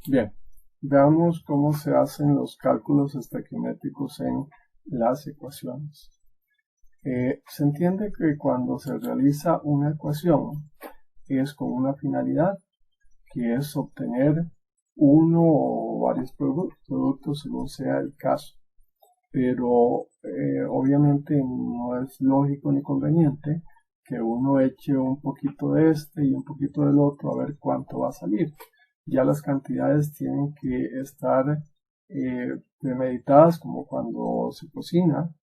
Bien, veamos cómo se hacen los cálculos estequiométricos en las ecuaciones. Se entiende que cuando se realiza una ecuación es con una finalidad, que es obtener uno o varios productos según sea el caso. Pero obviamente no es lógico ni conveniente que uno eche un poquito de este y un poquito del otro a ver cuánto va a salir. Ya las cantidades tienen que estar premeditadas, como cuando se cocina,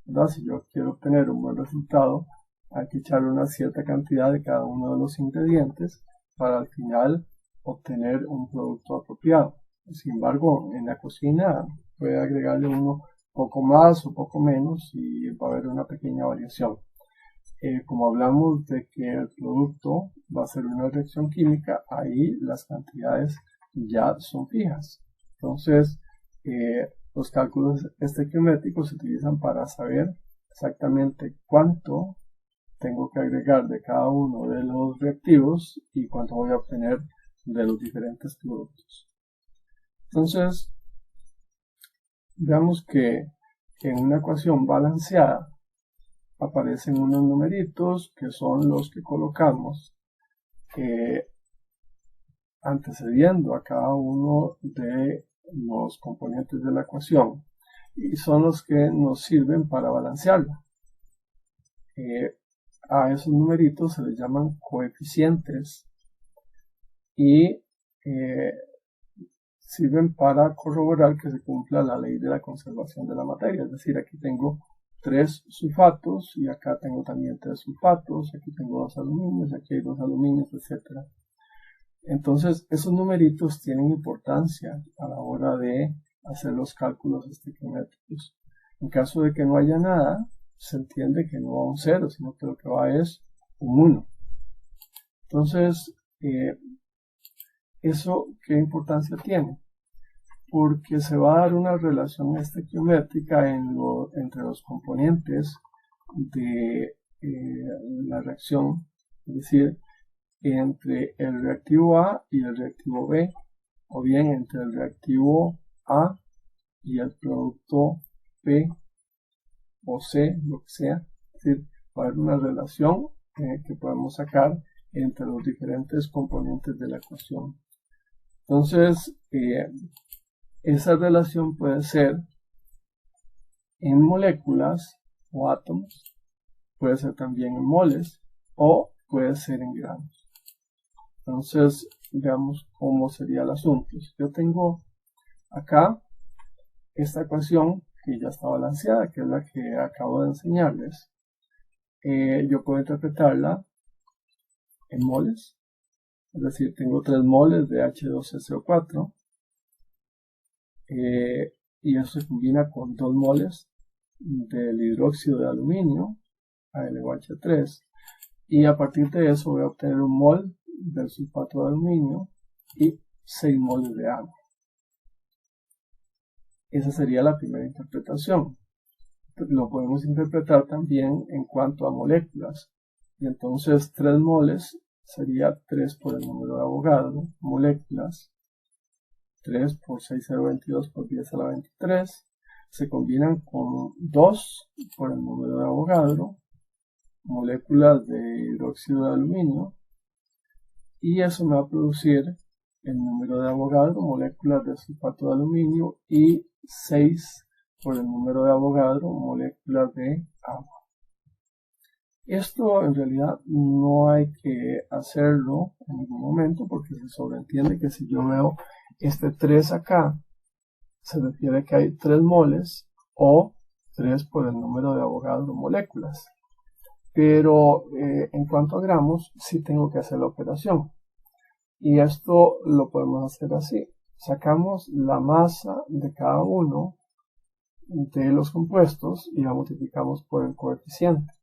¿verdad? Si yo quiero obtener un buen resultado, hay que echarle una cierta cantidad de cada uno de los ingredientes para al final obtener un producto apropiado. Sin embargo, en la cocina puede agregarle uno poco más o poco menos y va a haber una pequeña variación. Como hablamos de que el producto va a ser una reacción química, ahí las cantidades ya son fijas. Entonces, los cálculos estequiométricos se utilizan para saber exactamente cuánto tengo que agregar de cada uno de los reactivos y cuánto voy a obtener de los diferentes productos. Entonces, veamos que en una ecuación balanceada aparecen unos numeritos que son los que colocamos antecediendo a cada uno de los componentes de la ecuación y son los que nos sirven para balancearla. A esos numeritos se les llaman coeficientes y sirven para corroborar que se cumpla la ley de la conservación de la materia. Es decir, aquí tengo 3 sulfatos y acá tengo también 3 sulfatos, aquí tengo 2 aluminios, aquí hay 2 aluminios, etc. Entonces, esos numeritos tienen importancia a la hora de hacer los cálculos estequiométricos. En caso de que no haya nada, se entiende que no va un 0, sino que lo que va es un 1. Entonces, ¿eso qué importancia tiene? Porque se va a dar una relación estequiométrica entre los componentes de la reacción, es decir, entre el reactivo A y el reactivo B, o bien entre el reactivo A y el producto P o C, lo que sea. Es decir, va a haber una relación que podemos sacar entre los diferentes componentes de la ecuación. Entonces, esa relación puede ser en moléculas o átomos, puede ser también en moles o puede ser en gramos. Entonces, veamos cómo sería el asunto. Si yo tengo acá esta ecuación que ya está balanceada, que es la que acabo de enseñarles, yo puedo interpretarla en moles, es decir, tengo 3 moles de H2SO4 y eso se combina con 2 moles del hidróxido de aluminio, AlOH3, y a partir de eso voy a obtener un mol del sulfato de aluminio y 6 moles de agua. Esa sería la primera interpretación. Lo podemos interpretar también en cuanto a moléculas. Y entonces 3 moles sería 3 por el número de Avogadro, moléculas, 3 por 6022 por 10 a la 23, se combinan con 2 por el número de Avogadro, moléculas de hidróxido de aluminio, y eso me va a producir el número de Avogadro, moléculas de sulfato de aluminio, y 6 por el número de Avogadro, moléculas de agua. Esto en realidad no hay que hacerlo en ningún momento porque se sobreentiende que si yo veo este 3 acá, se refiere que hay 3 moles o 3 por el número de Avogadro moléculas. Pero en cuanto a gramos, sí tengo que hacer la operación. Y esto lo podemos hacer así. Sacamos la masa de cada uno de los compuestos y la multiplicamos por el coeficiente.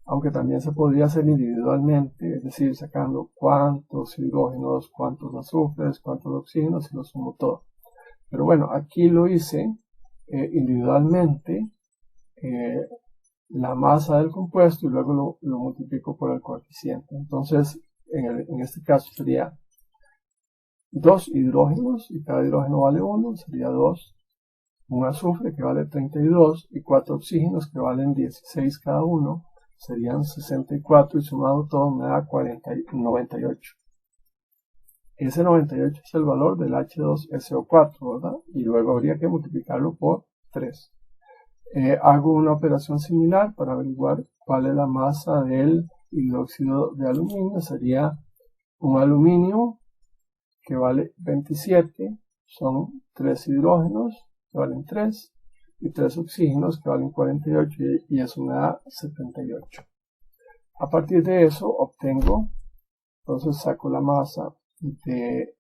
Aunque también se podría hacer individualmente, es decir, sacando cuántos hidrógenos, cuántos azufres, cuántos oxígenos y lo sumo todo. Pero bueno, aquí lo hice individualmente, la masa del compuesto y luego lo multiplico por el coeficiente. Entonces, en este caso sería 2 hidrógenos y cada hidrógeno vale 1, sería 2. Un azufre que vale 32 y 4 oxígenos que valen 16 cada uno, serían 64 y sumado todo me da 98. Ese 98 es el valor del H2SO4, ¿verdad? Y luego habría que multiplicarlo por 3. Hago una operación similar para averiguar cuál es la masa del hidróxido de aluminio. Sería un aluminio que vale 27, son 3 hidrógenos que valen 3 y 3 oxígenos que valen 48 y eso me da 78. A partir de eso obtengo, entonces saco la masa de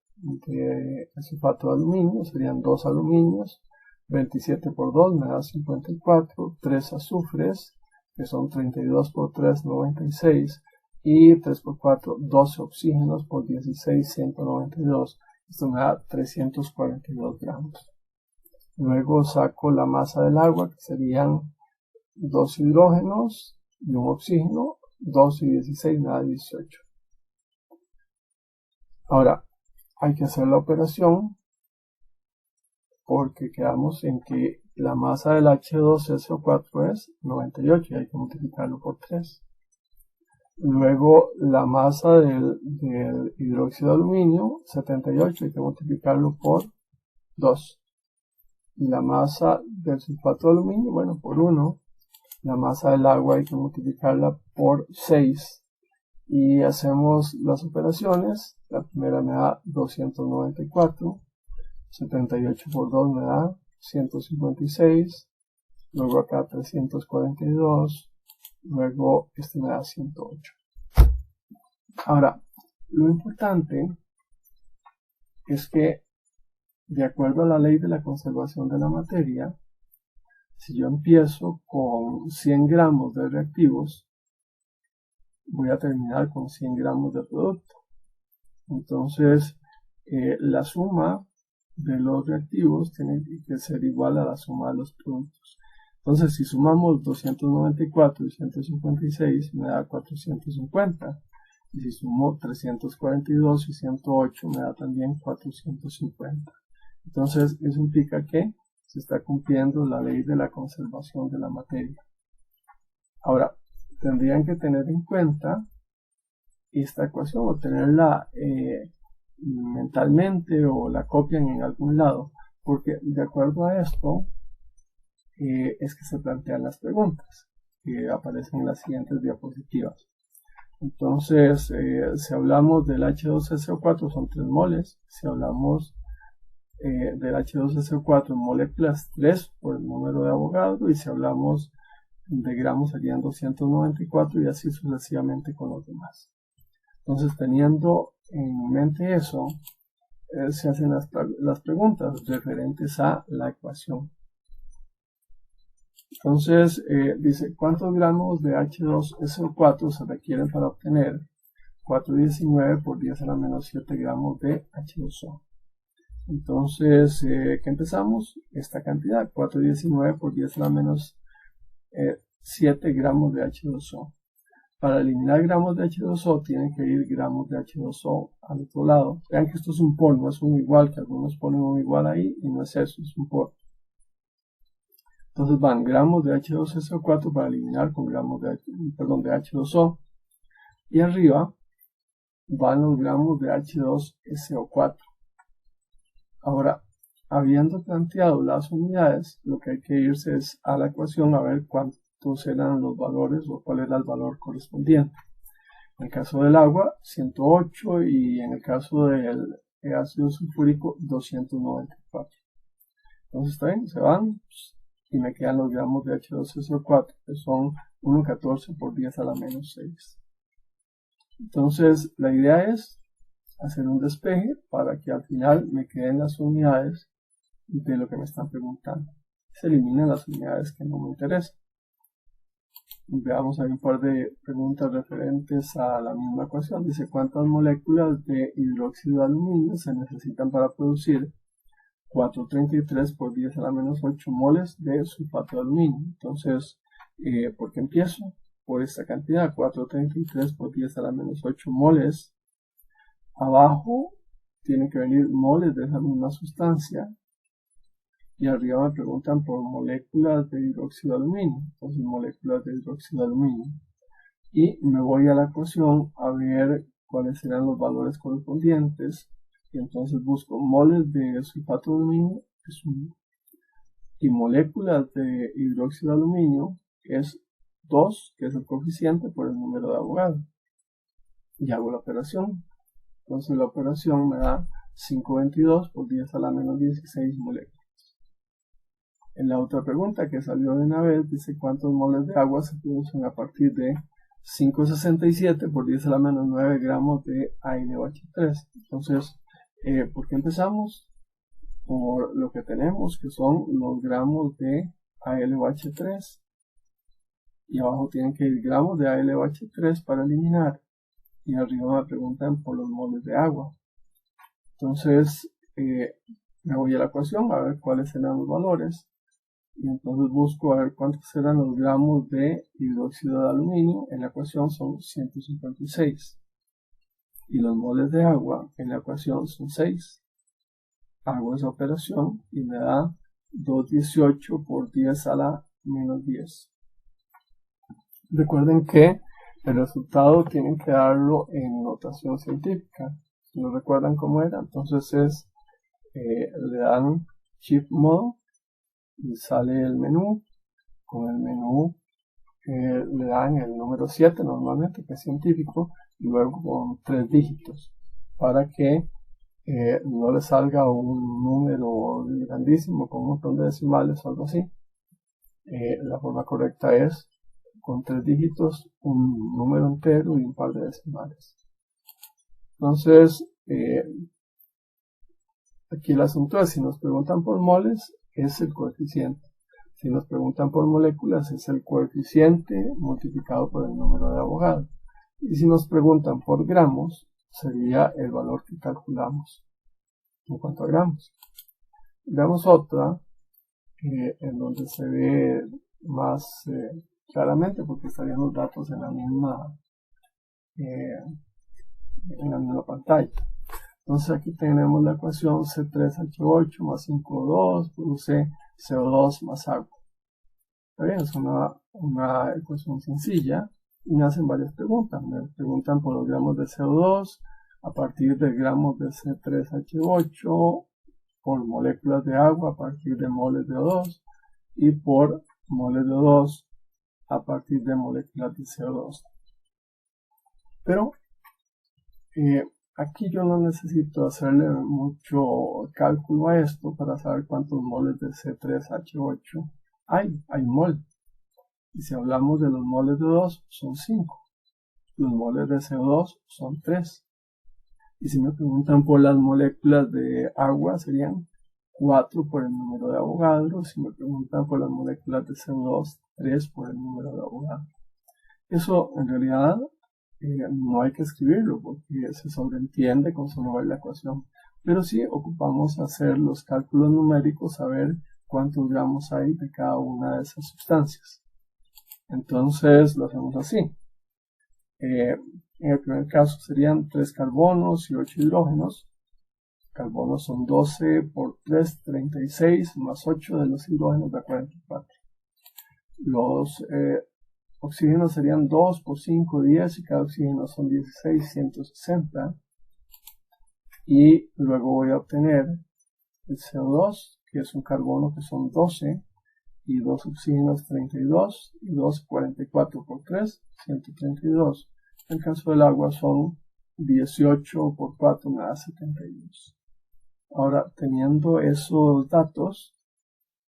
sulfato de aluminio, serían 2 aluminios, 27 por 2 me da 54, 3 azufres, que son 32 por 3, 96, y 3 por 4, 12 oxígenos por 16, 192, esto me da 342 gramos. Luego saco la masa del agua, que serían 2 hidrógenos y un oxígeno, 2 y 16 me da 18. Ahora, hay que hacer la operación porque quedamos en que la masa del H2SO4 es 98 y hay que multiplicarlo por 3. Luego la masa del hidróxido de aluminio, 78, hay que multiplicarlo por 2. Y la masa del sulfato de aluminio, bueno, por 1. La masa del agua hay que multiplicarla por 6. Y hacemos las operaciones. La primera me da 294. 78 por 2 me da 156. Luego acá 342. Luego este me da 108. Ahora, lo importante es que, de acuerdo a la ley de la conservación de la materia, si yo empiezo con 100 gramos de reactivos, voy a terminar con 100 gramos de producto. Entonces, la suma de los reactivos tiene que ser igual a la suma de los productos. Entonces, si sumamos 294 y 156, me da 450. Y si sumo 342 y 108, me da también 450. Entonces, eso implica que se está cumpliendo la ley de la conservación de la materia. Ahora, tendrían que tener en cuenta esta ecuación o tenerla mentalmente o la copian en algún lado, porque de acuerdo a esto es que se plantean las preguntas que aparecen en las siguientes diapositivas. Entonces, si hablamos del H2SO4 son 3 moles, si hablamos del H2SO4 en moléculas 3 por el número de Avogadro, y si hablamos de gramos serían 294 y así sucesivamente con los demás. Entonces, teniendo en mente eso, se hacen las preguntas referentes a la ecuación. Entonces, dice, ¿cuántos gramos de H2SO4 se requieren para obtener 419 por 10 a la menos 7 gramos de H2O? Entonces, ¿qué empezamos? Esta cantidad, 419 por 10 a la menos 7 gramos de H2O. Para eliminar gramos de H2O, tienen que ir gramos de H2O al otro lado. Vean que esto es un por, no es un igual, que algunos ponen un igual ahí, y no es eso, es un por. Entonces van gramos de H2SO4 para eliminar con gramos de H2O. Y arriba van los gramos de H2SO4. Ahora, habiendo planteado las unidades, lo que hay que irse es a la ecuación a ver cuántos eran los valores o cuál era el valor correspondiente. En el caso del agua, 108 y en el caso del ácido sulfúrico, 294. Entonces, ¿está bien? Se van y me quedan los gramos de H2SO4, que son 1,14 por 10 a la menos 6. Entonces, la idea es hacer un despeje para que al final me queden las unidades de lo que me están preguntando. Se eliminan las unidades que no me interesan. Veamos, hay un par de preguntas referentes a la misma ecuación. Dice, ¿cuántas moléculas de hidróxido de aluminio se necesitan para producir 433 por 10 a la menos 8 moles de sulfato de aluminio? Entonces, ¿por qué empiezo? Por esta cantidad, 433 por 10 a la menos 8 moles. Abajo tiene que venir moles de esa misma sustancia. Y arriba me preguntan por moléculas de hidróxido de aluminio. Entonces, moléculas de hidróxido de aluminio. Y me voy a la ecuación a ver cuáles serán los valores correspondientes. Y entonces busco moles de sulfato de aluminio, es 1. Y moléculas de hidróxido de aluminio es 2, que es el coeficiente por el número de Avogadro. Y hago la operación. Entonces la operación me da 522 por 10 a la menos 16 moléculas. En la otra pregunta que salió de una vez, dice cuántos moles de agua se producen a partir de 567 por 10 a la menos 9 gramos de ALOH3. Entonces, ¿por qué empezamos? Por lo que tenemos, que son los gramos de ALOH3. Y abajo tienen que ir gramos de ALOH3 para eliminar. Y arriba me preguntan por los moles de agua. Entonces, me voy a la ecuación a ver cuáles serán los valores. Y entonces busco a ver cuántos serán los gramos de hidróxido de aluminio. En la ecuación son 156. Y los moles de agua en la ecuación son 6. Hago esa operación y me da 218 por 10 a la menos 10. Recuerden que el resultado tienen que darlo en notación científica. Si no recuerdan cómo era, entonces es, le dan Shift Mode y sale el menú. Con el menú le dan el número 7 normalmente, que es científico, y luego con 3 dígitos, para que no le salga un número grandísimo con un montón de decimales o algo así. La forma correcta es con 3 dígitos, un número entero y un par de decimales. Entonces, aquí el asunto es, si nos preguntan por moles, es el coeficiente. Si nos preguntan por moléculas, es el coeficiente multiplicado por el número de Avogadro. Y si nos preguntan por gramos, sería el valor que calculamos en cuanto a gramos. Veamos otra, en donde se ve más claramente, porque estarían los datos en la misma pantalla. Entonces aquí tenemos la ecuación C3H8 más 5O2 produce CO2 más agua. Está bien, es una ecuación sencilla y me hacen varias preguntas. Me preguntan por los gramos de CO2 a partir de gramos de C3H8, por moléculas de agua a partir de moles de O2 y por moles de O2 a partir de moléculas de CO2. Pero aquí yo no necesito hacerle mucho cálculo a esto para saber cuántos moles de C3H8 hay mol. Y si hablamos de los moles de O2, son 5. Los moles de CO2 son 3. Y si me preguntan por las moléculas de agua, serían 4 por el número de Avogadro. Si me preguntan por las moléculas de CO2, 3 por el número de Avogadro. Eso en realidad no hay que escribirlo porque se sobreentiende con solo ver la ecuación. Pero sí ocupamos hacer los cálculos numéricos, saber cuántos gramos hay de cada una de esas sustancias. Entonces lo hacemos así. En el primer caso serían 3 carbonos y 8 hidrógenos. Carbonos son 12 por 3, 36, más 8 de los hidrógenos da 44. Los oxígenos serían 2 por 5, 10, y cada oxígeno son 16, 160. Y luego voy a obtener el CO2, que es un carbono que son 12, y 2 oxígenos 32, y 2, 44 por 3, 132. En el caso del agua son 18 por 4, me da 72. Ahora, teniendo esos datos,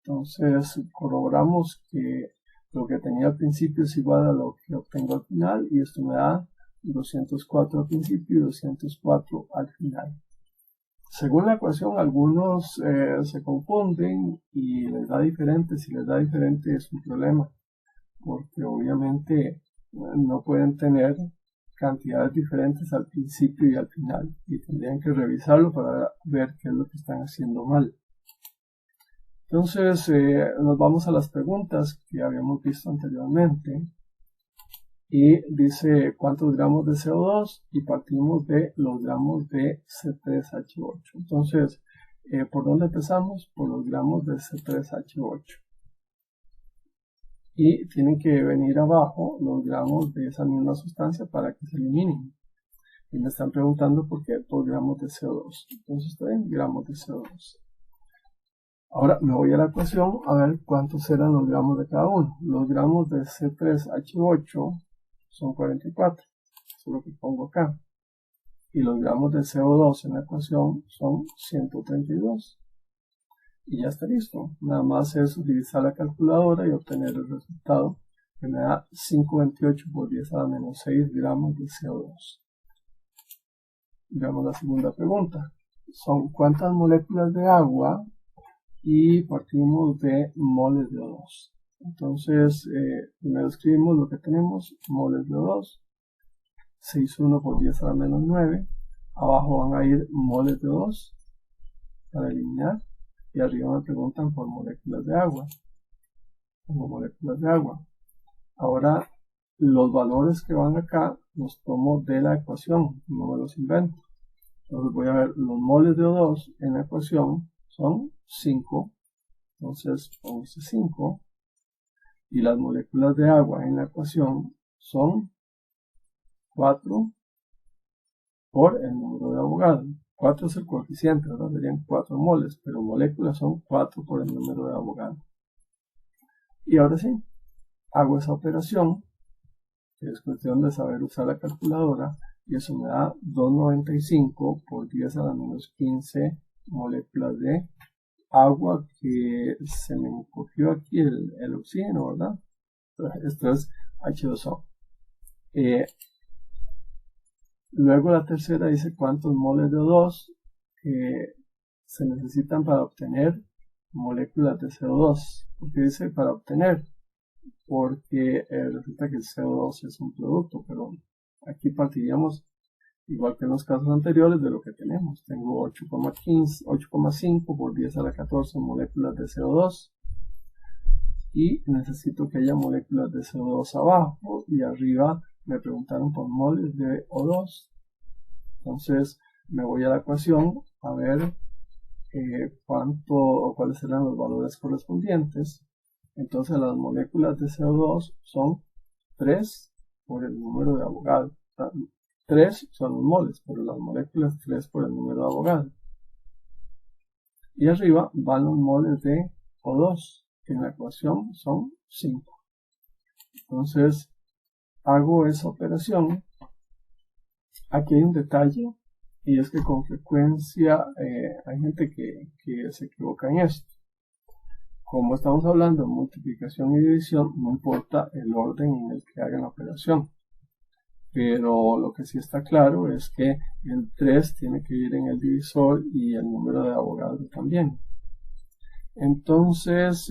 entonces corroboramos que lo que tenía al principio es igual a lo que obtengo al final, y esto me da 204 al principio y 204 al final. Según la ecuación, algunos se confunden y les da diferente. Si les da diferente es un problema, porque obviamente no pueden tener cantidades diferentes al principio y al final, y tendrían que revisarlo para ver qué es lo que están haciendo mal. Entonces nos vamos a las preguntas que habíamos visto anteriormente. y dice cuántos gramos de CO2 y partimos de los gramos de C3H8. Entonces, ¿por dónde empezamos? Por los gramos de C3H8. Y tienen que venir abajo los gramos de esa misma sustancia para que se eliminen. Y me están preguntando por qué, por gramos de CO2. Entonces estoy en gramos de CO2. Ahora me voy a la ecuación a ver cuántos eran los gramos de cada uno. Los gramos de C3H8 son 44. Eso es lo que pongo acá. Y los gramos de CO2 en la ecuación son 132. Y ya está listo. Nada más es utilizar la calculadora y obtener el resultado que me da 528 por 10 a la menos 6 gramos de CO2. Veamos la segunda pregunta. Son cuántas moléculas de agua y partimos de moles de O2. Entonces, primero escribimos lo que tenemos, moles de O2, 6,1 por 10 a la menos 9. Abajo van a ir moles de O2 para eliminar. Y arriba me preguntan por moléculas de agua. Como moléculas de agua. Ahora, los valores que van acá los tomo de la ecuación, no me los invento. Entonces voy a ver los moles de O2 en la ecuación son 5. Entonces pongo 5. Y las moléculas de agua en la ecuación son 4 por el número de Avogadro. 4 es el coeficiente, ¿verdad? Serían 4 moles, pero moléculas son 4 por el número de Avogadro. Y ahora sí, hago esa operación, que es cuestión de saber usar la calculadora, y eso me da 295 por 10 a la menos 15 moléculas de agua, que se me cogió aquí el oxígeno, ¿verdad? Entonces, esto es H2O. Luego la tercera dice cuántos moles de O2 se necesitan para obtener moléculas de CO2. ¿Por qué dice para obtener? Porque resulta que el CO2 es un producto, pero aquí partiríamos, igual que en los casos anteriores, de lo que tenemos. Tengo 8,5 por 10 a la 14 moléculas de CO2 y necesito que haya moléculas de CO2 abajo, y arriba me preguntaron por moles de O2. Entonces me voy a la ecuación a ver cuáles serán los valores correspondientes. Entonces las moléculas de CO2 son 3 por el número de Avogadro. 3 son los moles, pero las moléculas 3 por el número de Avogadro. Y arriba van los moles de O2, que en la ecuación son 5. Entonces hago esa operación. Aquí hay un detalle, y es que con frecuencia hay gente que se equivoca en esto. Como estamos hablando de multiplicación y división, no importa el orden en el que hagan la operación. Pero lo que sí está claro es que el 3 tiene que ir en el divisor y el número de Avogadro también. Entonces,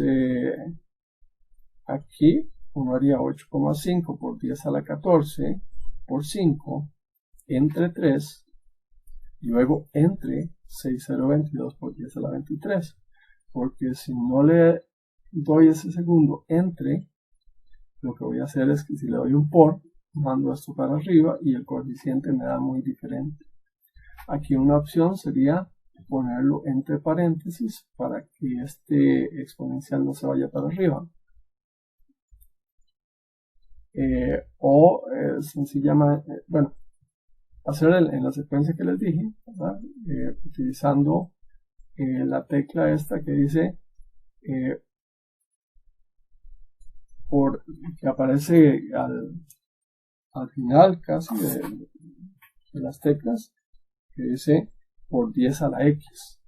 aquí uno haría 8,5 por 10 a la 14 por 5 entre 3 y luego entre 6,022 por 10 a la 23. Porque si no le doy ese segundo entre, lo que voy a hacer es que si le doy un por, mando esto para arriba y el coeficiente me da muy diferente. Aquí una opción sería ponerlo entre paréntesis para que este exponencial no se vaya para arriba. Sencillamente, bueno, hacer en la secuencia que les dije, ¿verdad? Utilizando la tecla esta que dice que aparece al final casi de las teclas, que dice por 10 a la x.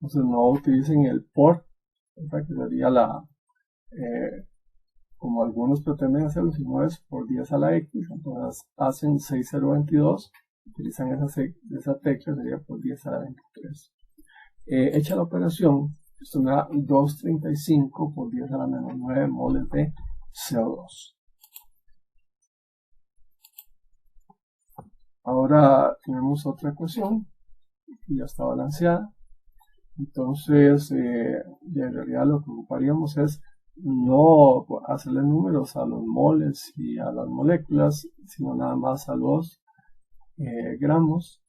Entonces no utilicen el por, ¿verdad? Que sería como algunos pretenden hacerlo, sino es por 10 a la x. Entonces hacen 6,022, utilizan esa tecla, sería por 10 a la 23. Hecha la operación, esto me da 235 por 10 a la menos 9 moles de CO2. Ahora tenemos otra ecuación que ya está balanceada. Entonces, en realidad lo que ocuparíamos es no hacerle números a los moles y a las moléculas, sino nada más a los gramos.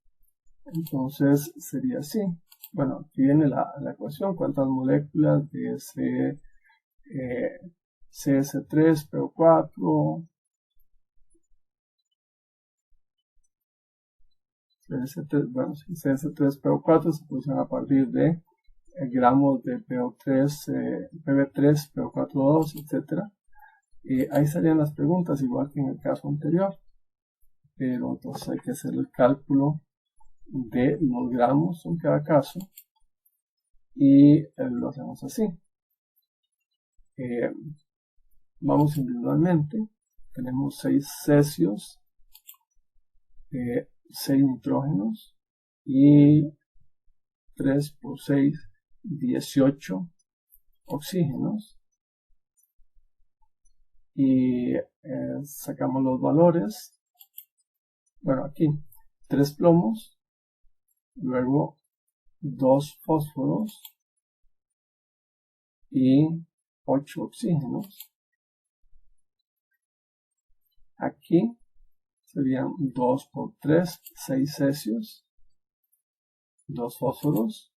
Entonces sería así. Bueno, aquí viene la ecuación: cuántas moléculas de CS3PO4 CS3PO4 se producen a partir de gramos de PO3, PB3, PO4,2, etc. Ahí salían las preguntas, igual que en el caso anterior, pero entonces hay que hacer el cálculo de los gramos en cada caso y lo hacemos así. Vamos individualmente. Tenemos 6 cesios, 6 nitrógenos y 3 por 6, 18 oxígenos. Y sacamos los valores. Bueno, aquí 3 plomos, luego 2 fósforos y 8 oxígenos. Aquí serían 2 por 3, 6 cesios, 2 fósforos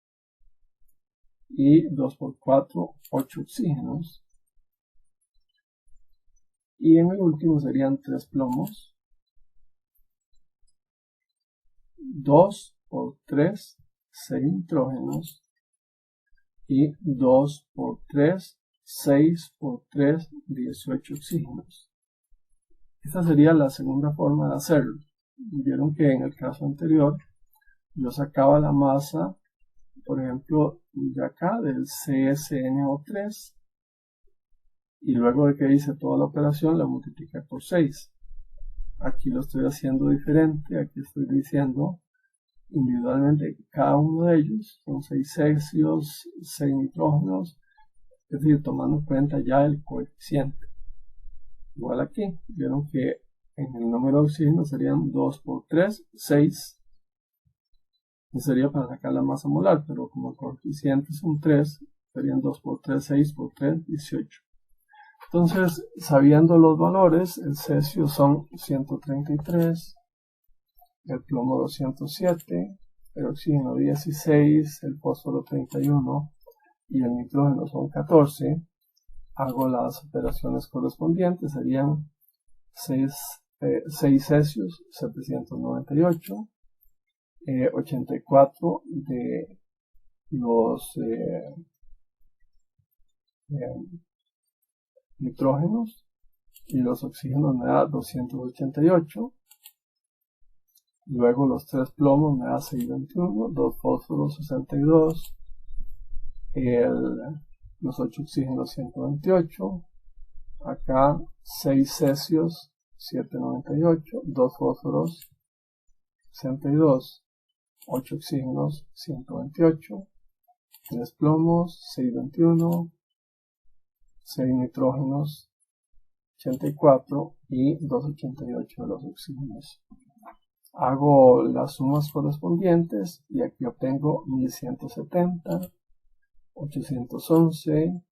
y 2 por 4, 8 oxígenos. Y en el último serían 3 plomos, 2 por 3, 6 nitrógenos y 2 por 3, 6 por 3, 18 oxígenos. Esta sería la segunda forma de hacerlo. Vieron que en el caso anterior yo sacaba la masa, por ejemplo, de acá del CSNO3, y luego de que hice toda la operación la multipliqué por 6. Aquí lo estoy haciendo diferente. Aquí estoy diciendo individualmente cada uno de ellos son 6 cesios, 6 nitrógenos, es decir, tomando en cuenta ya el coeficiente. Igual aquí, vieron que en el número de oxígenos serían 2 por 3, 6. Sería para sacar la masa molar, pero como el coeficiente son 3, serían 2 por 3, 6 por 3, 18. Entonces, sabiendo los valores, el cesio son 133, el plomo 207, el oxígeno 16, el fósforo 31 y el nitrógeno son 14. Hago las operaciones correspondientes, serían 6 cesios, 798, 84 de los nitrógenos, y los oxígenos me da 288. Luego los 3 plomos me da 621, 2 fósforos 62, los 8 oxígenos 128, acá 6 cesios 798, 2 fósforos 62, 8 oxígenos 128, 3 plomos 621, 6 nitrógenos 84 y 288 de los oxígenos. Hago las sumas correspondientes y aquí obtengo 1170, 811,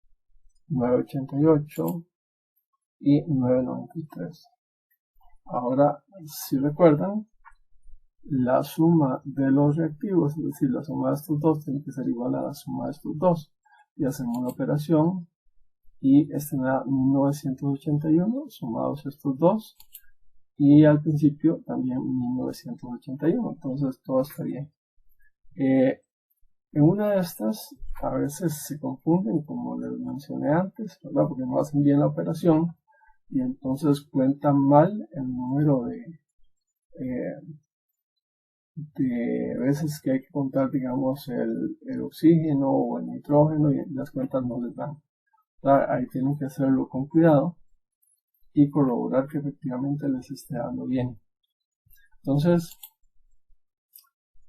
988 y 993. Ahora, si recuerdan, la suma de los reactivos, es decir, la suma de estos dos, tiene que ser igual a la suma de estos dos. Y hacemos una operación y este me da 1981 sumados estos dos, y al principio también 1981, entonces todo está bien. En una de estas a veces se confunden, como les mencioné antes, ¿verdad? Porque no hacen bien la operación y entonces cuentan mal el número de veces que hay que contar, digamos, el oxígeno o el nitrógeno, y las cuentas no les dan. Ahí tienen que hacerlo con cuidado y corroborar que efectivamente les esté dando bien. Entonces,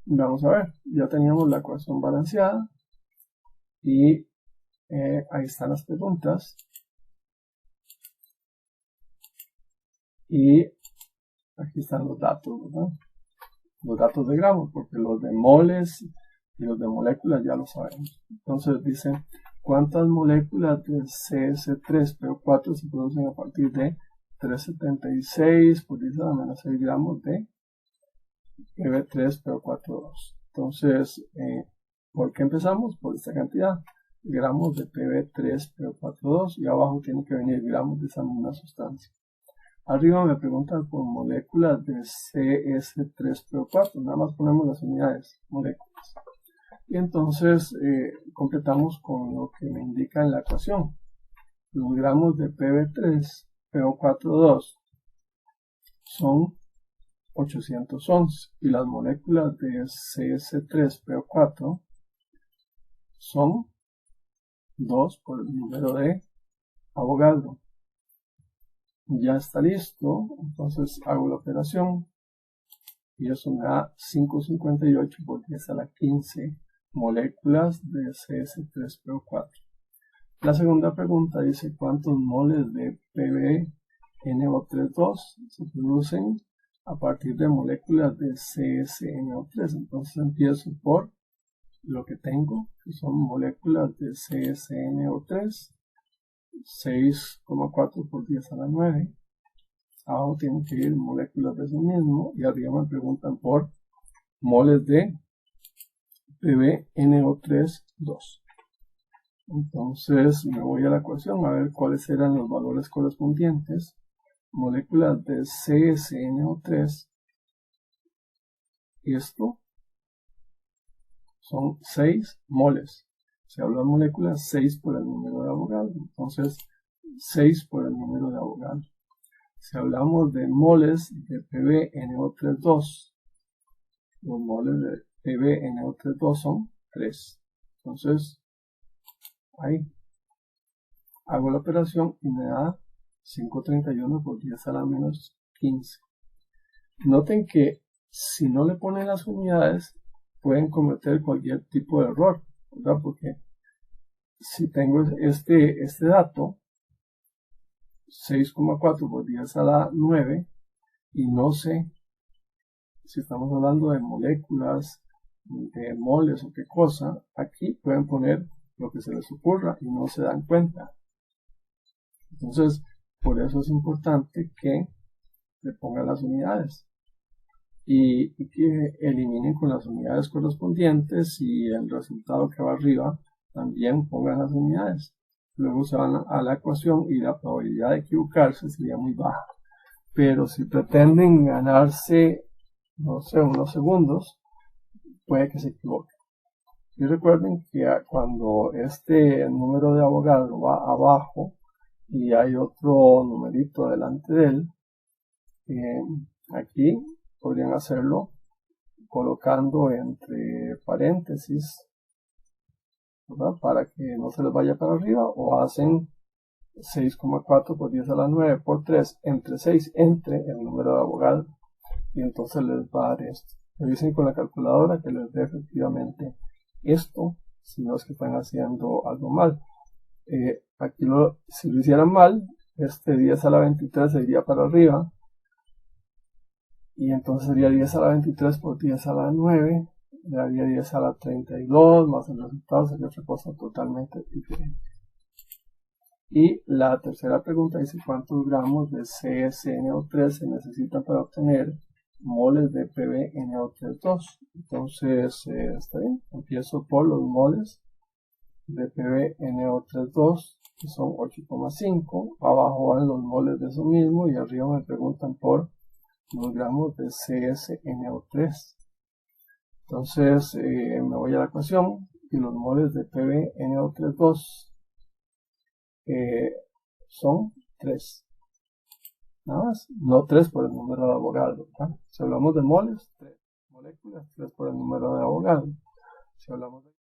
vamos a ver, ya teníamos la ecuación balanceada y ahí están las preguntas. Y aquí están los datos, ¿verdad? Los datos de gramos, porque los de moles y los de moléculas ya lo sabemos. Entonces dice, ¿cuántas moléculas de CS3PO4 se producen a partir de 376 por 10 a la menos 6 gramos de PB3PO42? Entonces, ¿por qué empezamos? Por esta cantidad, gramos de PB3PO42, y abajo tiene que venir gramos de esa misma sustancia. Arriba me preguntan por moléculas de CS3PO4, nada más ponemos las unidades, moléculas. Y entonces completamos con lo que me indica en la ecuación. Los gramos de PB3PO42 son 811 y las moléculas de CS3PO4 son 2 por el número de Avogadro. Ya está listo, entonces hago la operación y eso me da 558 por 10 a la 15 moléculas de CS3PO4. La segunda pregunta dice cuántos moles de PbNO3 se producen a partir de moléculas de CsNO3. Entonces empiezo por lo que tengo, que son moléculas de CsNO3, 6,4 por 10 a la 9. Abajo tienen que ir moléculas de eso mismo y arriba me preguntan por moles de PbNO3 2. Entonces me voy a la ecuación a ver cuáles eran los valores correspondientes. Moléculas de CsNO3, esto son 6 moles. Si hablo de moléculas, 6 por el número de Avogadro. Entonces 6 por el número de Avogadro. Si hablamos de moles de PbNO3 2, los moles de PbNO3 2 son 3. Entonces ahí hago la operación y me da 531 por 10 a la menos 15. Noten que si no le ponen las unidades pueden cometer cualquier tipo de error, ¿verdad? Porque si tengo este dato 6,4 por 10 a la 9 y no sé si estamos hablando de moléculas, de moles o qué cosa, aquí pueden poner lo que se les ocurra y no se dan cuenta. Entonces, por eso es importante que le pongan las unidades y que eliminen con las unidades correspondientes, y el resultado que va arriba también pongan las unidades. Luego se van a la ecuación y la probabilidad de equivocarse sería muy baja. Pero si pretenden ganarse, no sé, unos segundos, puede que se equivoquen. Y recuerden que cuando este número de Avogadro va abajo y hay otro numerito delante de él, aquí podrían hacerlo colocando entre paréntesis, ¿verdad? Para que no se les vaya para arriba, o hacen 6,4 por 10 a la 9 por 3 entre 6 entre el número de Avogadro y entonces les va a dar esto. Me dicen con la calculadora que les dé efectivamente esto, si no es que están haciendo algo mal. Aquí si lo hicieran mal, este 10 a la 23 se iría para arriba y entonces sería 10 a la 23 por 10 a la 9, le daría 10 a la 32, más el resultado sería otra cosa totalmente diferente. Y la tercera pregunta dice cuántos gramos de CsNO3 se necesitan para obtener moles de PbNO3 2. Entonces está bien, empiezo por los moles de PbNO3 2, que son 8,5, abajo van los moles de eso mismo y arriba me preguntan por los gramos de CsNO3. Entonces me voy a la ecuación y los moles de PbNO3 2 son 3. Nada más, no 3 por el número de Avogadro. Si hablamos de moles, 3 moléculas, 3 por el número de Avogadro. Si hablamos de